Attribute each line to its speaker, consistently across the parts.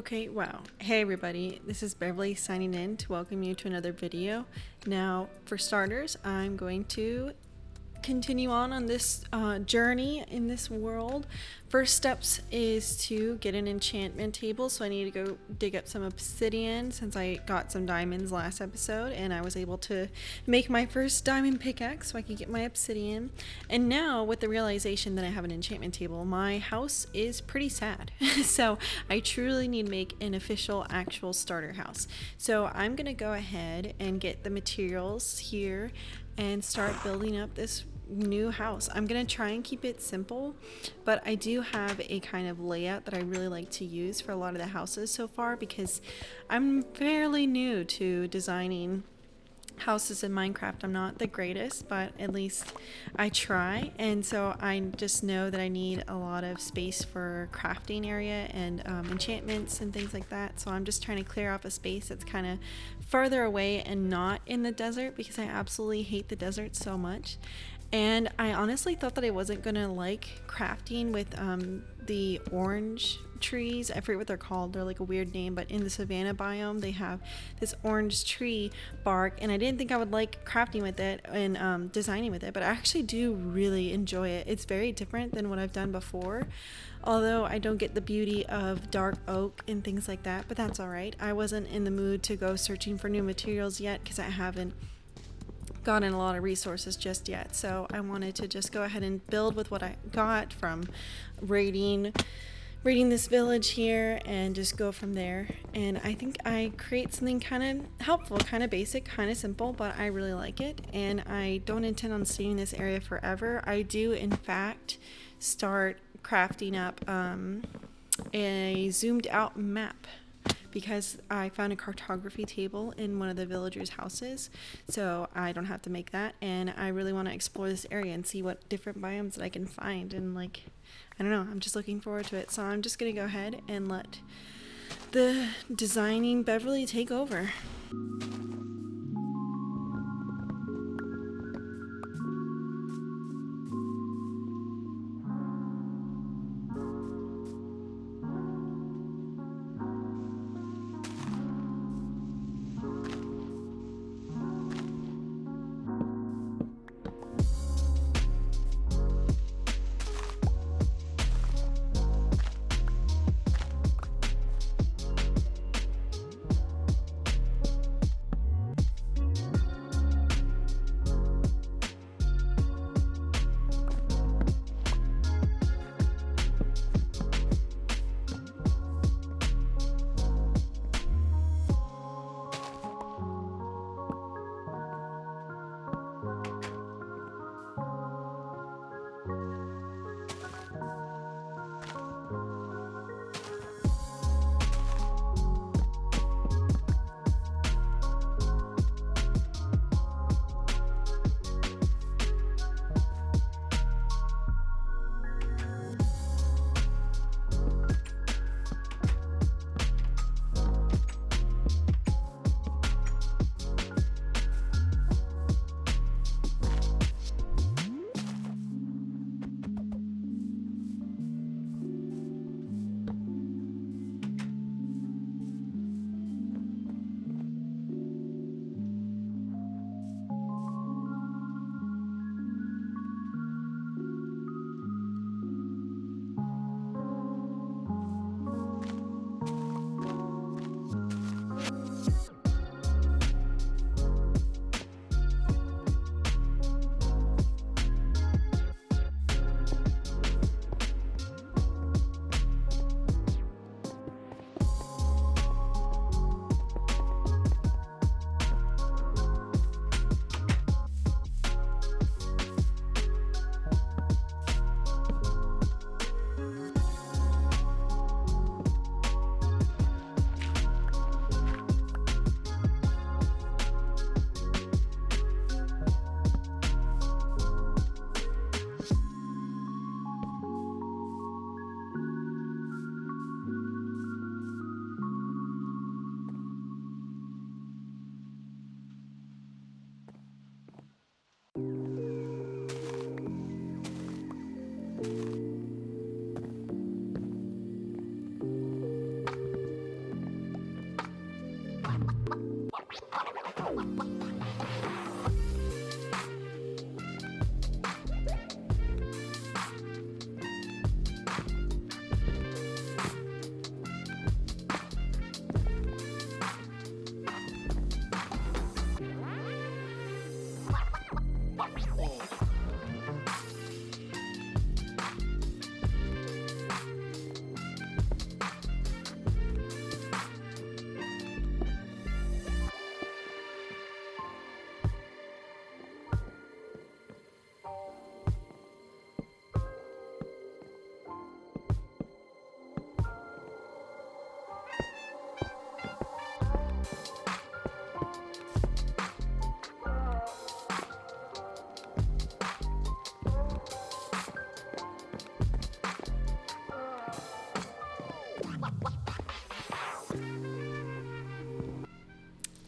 Speaker 1: Okay, wow. Hey everybody, this is Beverly signing in to welcome you to another video. Now, for starters, I'm going to continue on this journey in this world. First steps is to get an enchantment table, so I need to go dig up some obsidian since I got some diamonds last episode and I was able to make my first diamond pickaxe so I could get my obsidian. And now with the realization that I have an enchantment table, my house is pretty sad. So I truly need to make an official actual starter house. So I'm gonna go ahead and get the materials here and start building up this new house. I'm gonna try and keep it simple, but I do have a kind of layout that I really like to use for a lot of the houses so far because I'm fairly new to designing houses in Minecraft. I'm not the greatest, but at least I try, and so I just know that I need a lot of space for crafting area and enchantments and things like that. So I'm just trying to clear off a space that's kind of farther away and not in the desert because I absolutely hate the desert so much. And I honestly thought that I wasn't gonna like crafting with the orange trees. I forget what they're called. They're like a weird name, but in the savanna biome they have this orange tree bark, and I didn't think I would like crafting with it and designing with it, but I actually do really enjoy it. It's very different than what I've done before, although I don't get the beauty of dark oak and things like that, but that's all right. I wasn't in the mood to go searching for new materials yet because I haven't gotten a lot of resources just yet, so I wanted to just go ahead and build with what I got from raiding this village here and just go from there. And I think I create something kind of helpful, kind of basic, kind of simple, but I really like it, and I don't intend on staying in this area forever. I do in fact start crafting up a zoomed out map because I found a cartography table in one of the villagers' houses, so I don't have to make that, and I really want to explore this area and see what different biomes that I can find, and like, I don't know, I'm just looking forward to it. So I'm just gonna go ahead and let the designing Beverly take over.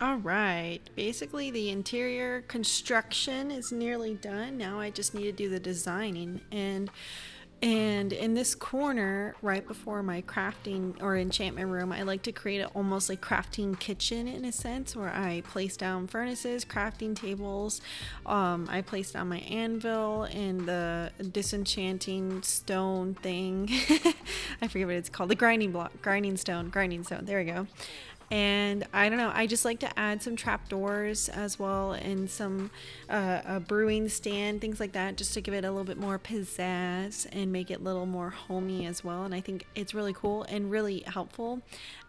Speaker 1: All right, basically the interior construction is nearly done. Now I just need to do the designing, and in this corner right before my crafting or enchantment room, I like to create an almost like crafting kitchen in a sense, where I place down furnaces, crafting tables. I place down my anvil and the disenchanting stone thing. I forget what it's called, the grinding stone, there we go. And I don't know, I just like to add some trapdoors as well, and some a brewing stand, things like that, just to give it a little bit more pizzazz and make it a little more homey as well. And I think it's really cool and really helpful.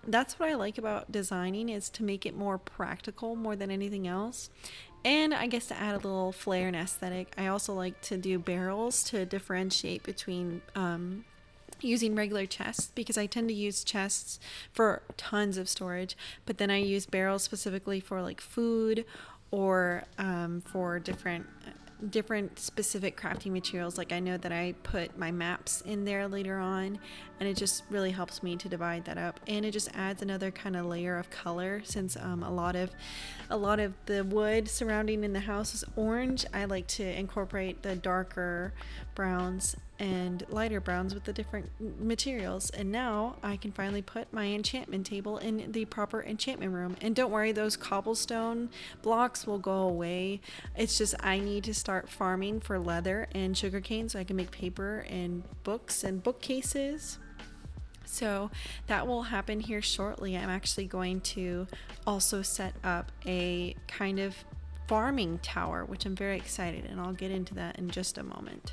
Speaker 1: That's what I like about designing, is to make it more practical more than anything else. And I guess to add a little flair and aesthetic, I also like to do barrels to differentiate between using regular chests, because I tend to use chests for tons of storage, but then I use barrels specifically for like food, or for different specific crafting materials. Like I know that I put my maps in there later on, and it just really helps me to divide that up, and it just adds another kind of layer of color. Since a lot of the wood surrounding in the house is orange, I like to incorporate the darker browns and lighter browns with the different materials. And now I can finally put my enchantment table in the proper enchantment room. And don't worry, those cobblestone blocks will go away. It's just I need to start farming for leather and sugarcane so I can make paper and books and bookcases. So that will happen here shortly. I'm actually going to also set up a kind of farming tower, which I'm very excited, and I'll get into that in just a moment.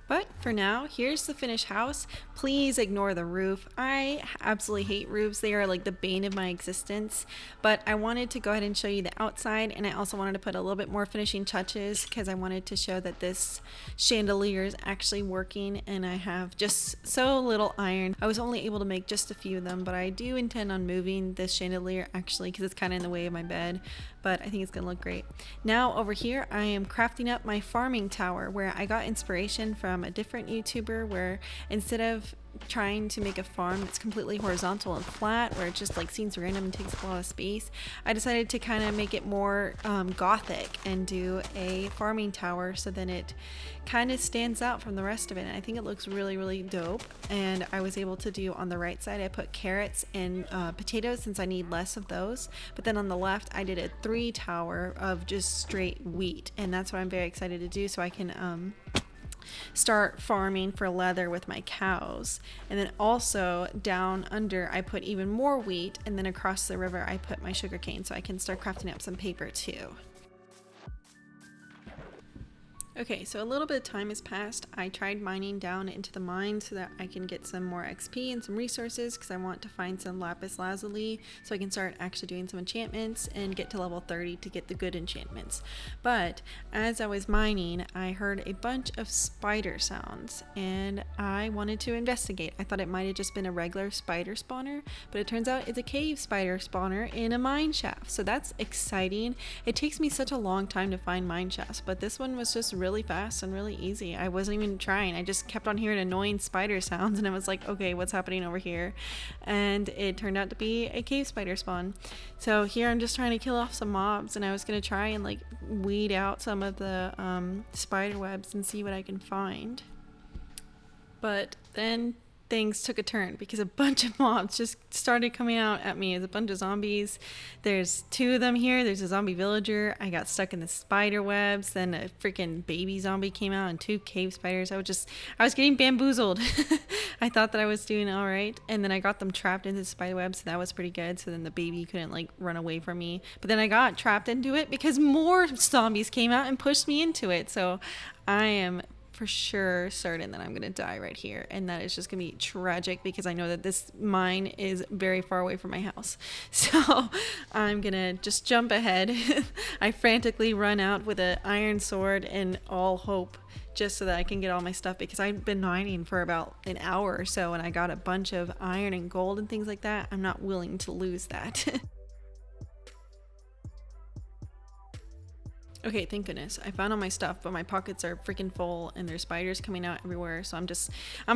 Speaker 1: But for now, here's the finished house. Please ignore the roof. I absolutely hate roofs. They are like the bane of my existence. But I wanted to go ahead and show you the outside, and I also wanted to put a little bit more finishing touches because I wanted to show that this chandelier is actually working, and I have just so little iron. I was only able to make just a few of them, but I do intend on moving this chandelier actually because it's kind of in the way of my bed. But I think it's gonna look great. Now over here, I am crafting up my farming tower, where I got inspiration from a different YouTuber, where instead of trying to make a farm that's completely horizontal and flat, where it just like seems random and takes up a lot of space, I decided to kind of make it more gothic and do a farming tower, so then it kind of stands out from the rest of it. And I think it looks really, really dope. And I was able to do, on the right side, I put carrots and potatoes since I need less of those. But then on the left, I did a 3 tower of just straight wheat, and that's what I'm very excited to do, so I can start farming for leather with my cows. And then also down under, I put even more wheat, and then across the river I put my sugar cane, so I can start crafting up some paper too. Okay, so a little bit of time has passed. I tried mining down into the mine so that I can get some more XP and some resources, because I want to find some lapis lazuli so I can start actually doing some enchantments and get to level 30 to get the good enchantments. But as I was mining, I heard a bunch of spider sounds, and I wanted to investigate. I thought it might have just been a regular spider spawner, but it turns out it's a cave spider spawner in a mine shaft. So that's exciting. It takes me such a long time to find mine shafts, but this one was just really fast and really easy. I wasn't even trying. I just kept on hearing annoying spider sounds, and I was like, okay, what's happening over here? And it turned out to be a cave spider spawn. So here I'm just trying to kill off some mobs, and I was gonna try and like weed out some of the spider webs and see what I can find. But then things took a turn, because a bunch of mobs just started coming out at me. As a bunch of zombies. There's 2 of them here. There's a zombie villager. I got stuck in the spider webs. Then a freaking baby zombie came out, and 2 cave spiders. I was getting bamboozled. I thought that I was doing all right, and then I got them trapped into the spider webs, so that was pretty good. So then the baby couldn't like run away from me, but then I got trapped into it because more zombies came out and pushed me into it. So I am for sure certain that I'm gonna die right here, and that is just gonna be tragic, because I know that this mine is very far away from my house. So I'm gonna just jump ahead. I frantically run out with an iron sword and all hope, just so that I can get all my stuff, because I've been mining for about an hour or so, and I got a bunch of iron and gold and things like that. I'm not willing to lose that. Okay, thank goodness. I found all my stuff, but my pockets are freaking full and there's spiders coming out everywhere. So I'm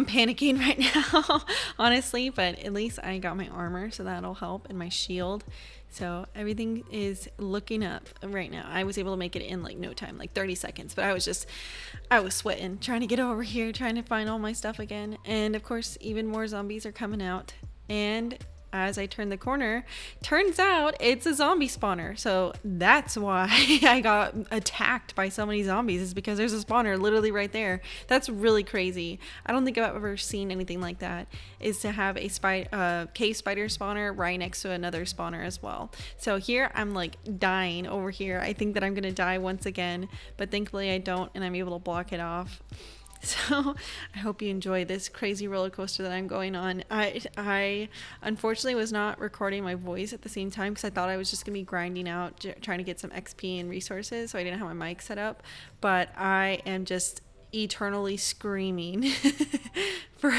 Speaker 1: panicking right now, honestly, but at least I got my armor, so that'll help, and my shield. So everything is looking up right now. I was able to make it in like no time, like 30 seconds, but I was sweating trying to get over here, trying to find all my stuff again. And of course, even more zombies are coming out. And as I turn the corner, turns out it's a zombie spawner. So that's why I got attacked by so many zombies, is because there's a spawner literally right there. That's really crazy. I don't think I've ever seen anything like that, is to have a cave spider spawner right next to another spawner as well. So here I'm like dying over here. I think that I'm gonna die once again, but thankfully I don't, and I'm able to block it off. So I hope you enjoy this crazy roller coaster that I'm going on. I unfortunately was not recording my voice at the same time because I thought I was just gonna be grinding out, trying to get some XP and resources, so I didn't have my mic set up. But I am just eternally screaming for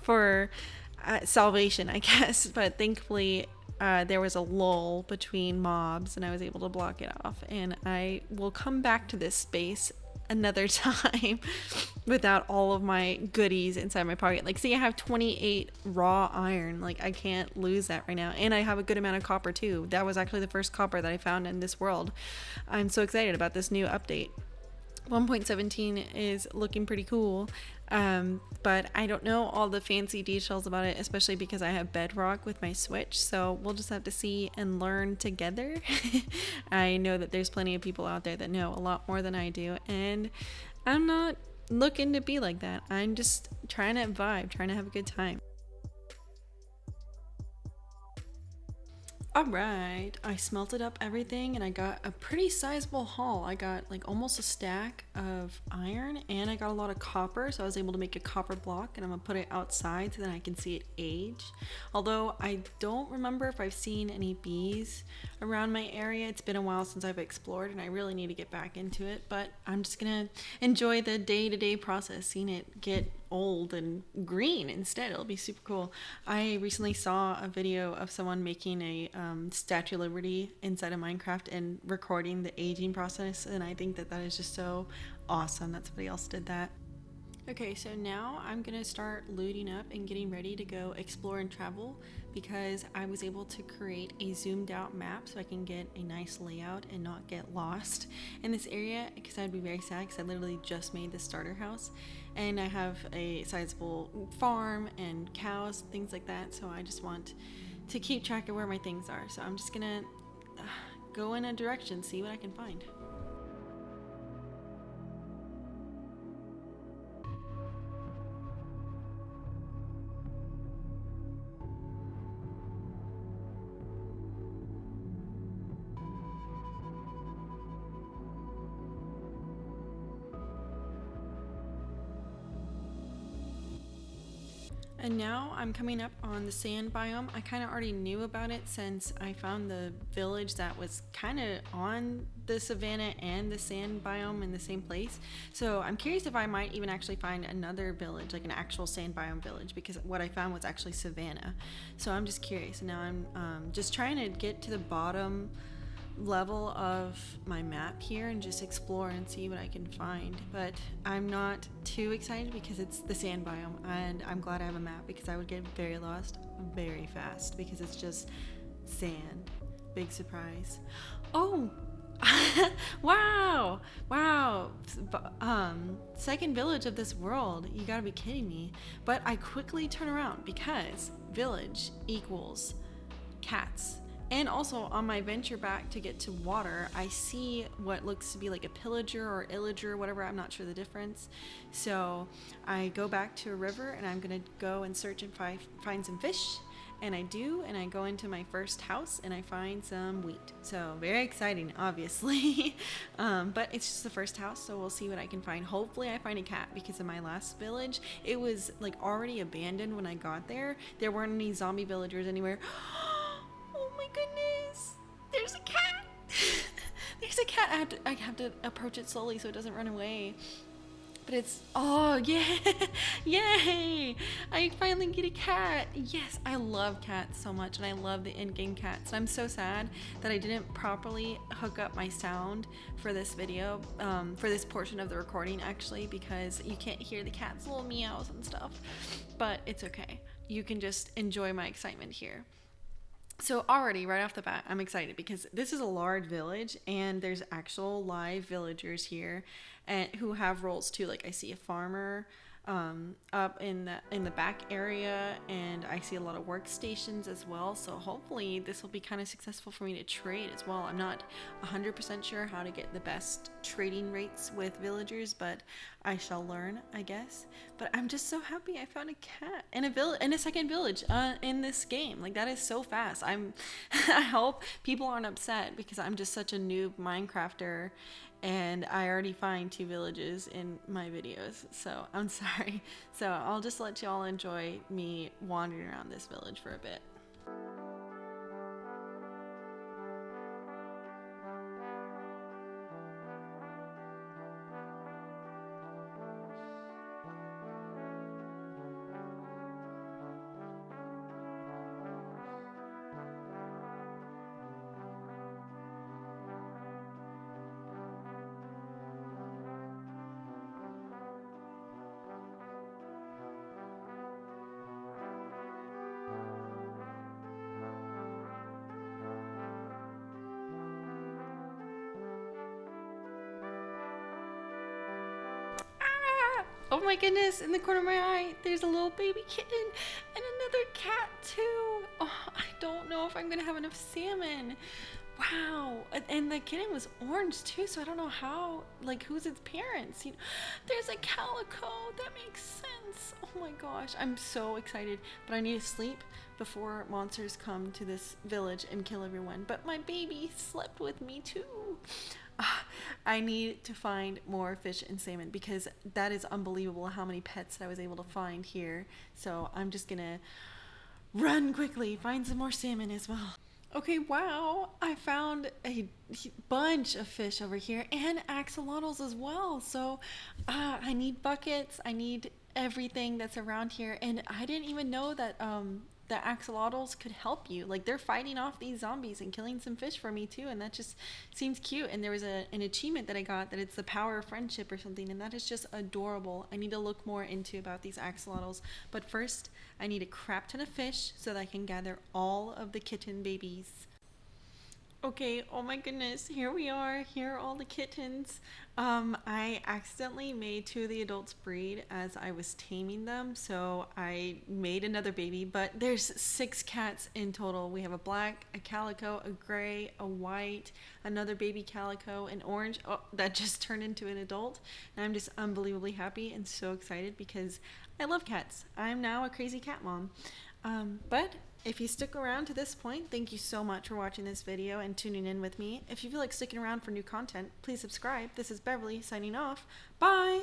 Speaker 1: for salvation, I guess. But thankfully there was a lull between mobs and I was able to block it off, and I will come back to this space another time without all of my goodies inside my pocket. Like, see, I have 28 raw iron. Like, I can't lose that right now. And I have a good amount of copper too. That was actually the first copper that I found in this world. I'm so excited about this new update. 1.17 is looking pretty cool, but I don't know all the fancy details about it, especially because I have Bedrock with my Switch, so we'll just have to see and learn together. I know that there's plenty of people out there that know a lot more than I do, and I'm not looking to be like that. I'm just trying to vibe, trying to have a good time. Alright, I smelted up everything and I got a pretty sizable haul. I got like almost a stack of iron and I got a lot of copper, so I was able to make a copper block, and I'm gonna put it outside so that I can see it age. Although I don't remember if I've seen any bees around my area. It's been a while since I've explored and I really need to get back into it, but I'm just gonna enjoy the day-to-day process, seeing it get old and green instead. It'll be super cool. I recently saw a video of someone making a Statue of Liberty inside of Minecraft and recording the aging process, and I think that that is just so awesome that somebody else did that. Okay, so now I'm gonna start looting up and getting ready to go explore and travel, because I was able to create a zoomed out map so I can get a nice layout and not get lost in this area, because I'd be very sad because I literally just made the starter house and I have a sizable farm and cows, things like that, so I just want to keep track of where my things are. So I'm just gonna go in a direction, see what I can find. And now I'm coming up on the sand biome. I kind of already knew about it since I found the village that was kind of on the savanna and the sand biome in the same place. So I'm curious if I might even actually find another village, like an actual sand biome village, because what I found was actually savanna. So I'm just curious. Now I'm just trying to get to the bottom level of my map here and just explore and see what I can find, but I'm not too excited because it's the sand biome, and I'm glad I have a map because I would get very lost very fast because it's just sand. Big surprise. Oh, wow, second village of this world. You gotta be kidding me. But I quickly turn around because village equals cats. And also on my venture back to get to water, I see what looks to be like a pillager or illager, whatever, I'm not sure the difference. So I go back to a river and I'm gonna go and search and find some fish. And I do, and I go into my first house and I find some wheat. So very exciting, obviously. But it's just the first house, so we'll see what I can find. Hopefully I find a cat, because in my last village, it was like already abandoned when I got there. There weren't any zombie villagers anywhere. Oh my goodness, there's a cat. There's a cat. I have to approach it slowly so it doesn't run away. But it's, oh yeah, yay! I finally get a cat. Yes, I love cats so much, and I love the in-game cats. And I'm so sad that I didn't properly hook up my sound for this video, for this portion of the recording actually, because you can't hear the cat's little meows and stuff. But it's okay. You can just enjoy my excitement here. So already right off the bat, I'm excited because this is a large village and there's actual live villagers here and who have roles too. Like I see a farmer up in the back area, and I see a lot of workstations as well. So hopefully this will be kind of successful for me to trade as well. I'm not 100% sure how to get the best trading rates with villagers, but I shall learn, I guess. But I'm just so happy I found a cat in a second village in this game. Like that is so fast. I hope people aren't upset because I'm just such a noob Minecrafter and I already find 2 villages in my videos, so I'm sorry. So I'll just let y'all enjoy me wandering around this village for a bit. Oh my goodness, in the corner of my eye, there's a little baby kitten and another cat too. Oh, I don't know if I'm gonna have enough salmon. Wow, and the kitten was orange too, so I don't know how, like, who's its parents? You know, there's a calico, that makes sense. Oh my gosh, I'm so excited, but I need to sleep before monsters come to this village and kill everyone. But my baby slept with me too. I need to find more fish and salmon because that is unbelievable how many pets that I was able to find here. So I'm just gonna run quickly, find some more salmon as well. Okay, wow, I found a bunch of fish over here and axolotls as well. So I need buckets, I need everything that's around here. And I didn't even know that the axolotls could help you. Like they're fighting off these zombies and killing some fish for me too, and that just seems cute. And there was an achievement that I got that it's the power of friendship or something, and that is just adorable. I need to look more into about these axolotls, but first I need a crap ton of fish so that I can gather all of the kitten babies. Okay, oh my goodness, here we are. Here are all the kittens. I accidentally made 2 of the adults breed as I was taming them, so I made another baby, but there's 6 cats in total. We have a black, a calico, a gray, a white, another baby calico, an orange. Oh, that just turned into an adult, and I'm just unbelievably happy and so excited because I love cats. I'm now a crazy cat mom. But if you stuck around to this point, thank you so much for watching this video and tuning in with me. If you feel like sticking around for new content, please subscribe. This is Beverly signing off. Bye!